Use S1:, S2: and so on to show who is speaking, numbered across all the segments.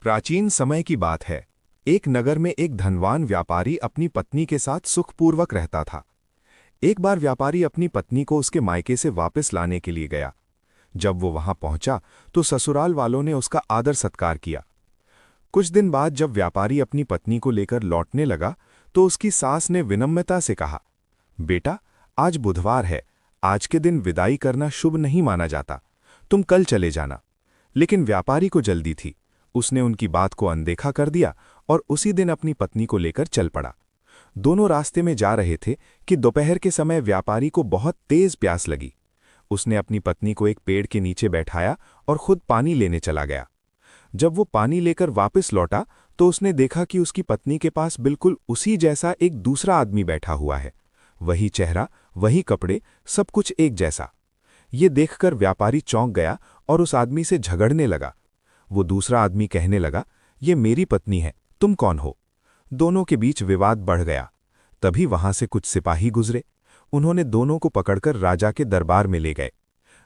S1: प्राचीन समय की बात है। एक नगर में एक धनवान व्यापारी अपनी पत्नी के साथ सुखपूर्वक रहता था। एक बार व्यापारी अपनी पत्नी को उसके मायके से वापस लाने के लिए गया। जब वो वहां पहुंचा तो ससुराल वालों ने उसका आदर सत्कार किया। कुछ दिन बाद जब व्यापारी अपनी पत्नी को लेकर लौटने लगा तो उसकी सास ने विनम्रता से कहा, बेटा, आज बुधवार है, आज के दिन विदाई करना शुभ नहीं माना जाता, तुम कल चले जाना। लेकिन व्यापारी को जल्दी थी। उसने उनकी बात को अनदेखा कर दिया और उसी दिन अपनी पत्नी को लेकर चल पड़ा। दोनों रास्ते में जा रहे थे कि दोपहर के समय व्यापारी को बहुत तेज प्यास लगी। उसने अपनी पत्नी को एक पेड़ के नीचे बैठाया और खुद पानी लेने चला गया। जब वो पानी लेकर वापस लौटा तो उसने देखा कि उसकी पत्नी के पास बिल्कुल उसी जैसा एक दूसरा आदमी बैठा हुआ है। वही चेहरा, वही कपड़े, सब कुछ एक जैसा। ये देखकर व्यापारी चौंक गया और उस आदमी से झगड़ने लगा। वो दूसरा आदमी कहने लगा, ये मेरी पत्नी है, तुम कौन हो? दोनों के बीच विवाद बढ़ गया। तभी वहां से कुछ सिपाही गुजरे। उन्होंने दोनों को पकड़कर राजा के दरबार में ले गए।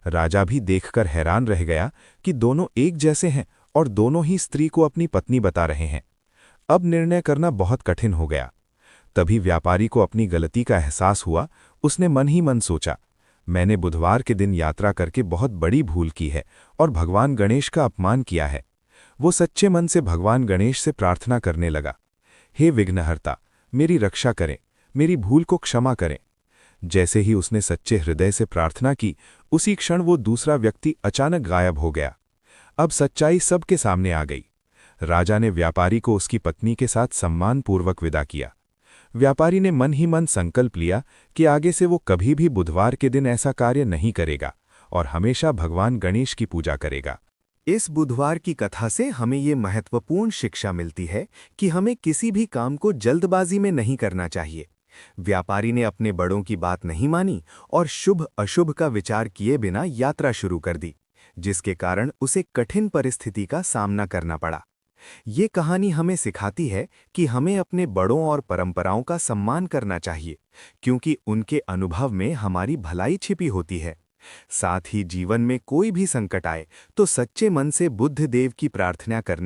S1: राजा भी देखकर हैरान रह गया कि दोनों एक जैसे हैं और दोनों ही स्त्री को अपनी पत्नी बता रहे हैं। अब निर्णय करना बहुत कठिन हो गया। तभी व्यापारी को अपनी गलती का एहसास हुआ। उसने मन ही मन सोचा, मैंने बुधवार के दिन यात्रा करके बहुत बड़ी भूल की है और भगवान गणेश का अपमान किया है। वो सच्चे मन से भगवान गणेश से प्रार्थना करने लगा, हे विघ्नहर्ता, मेरी रक्षा करें, मेरी भूल को क्षमा करें। जैसे ही उसने सच्चे हृदय से प्रार्थना की, उसी क्षण वो दूसरा व्यक्ति अचानक गायब हो गया। अब सच्चाई सबके सामने आ गई। राजा ने व्यापारी को उसकी पत्नी के साथ सम्मानपूर्वक विदा किया। व्यापारी ने मन ही मन संकल्प लिया कि आगे से वो कभी भी बुधवार के दिन ऐसा कार्य नहीं करेगा और हमेशा भगवान गणेश की पूजा करेगा।
S2: इस बुधवार की कथा से हमें ये महत्वपूर्ण शिक्षा मिलती है कि हमें किसी भी काम को जल्दबाजी में नहीं करना चाहिए। व्यापारी ने अपने बड़ों की बात नहीं मानी और शुभ अशुभ का विचार किए बिना यात्रा शुरू कर दी, जिसके कारण उसे कठिन परिस्थिति का सामना करना पड़ा। ये कहानी हमें सिखाती है कि हमें अपने बड़ों और परंपराओं का सम्मान करना चाहिए, क्योंकि उनके अनुभव में हमारी भलाई छिपी होती है। साथ ही जीवन में कोई भी संकट आए तो सच्चे मन से बुद्ध देव की प्रार्थना करने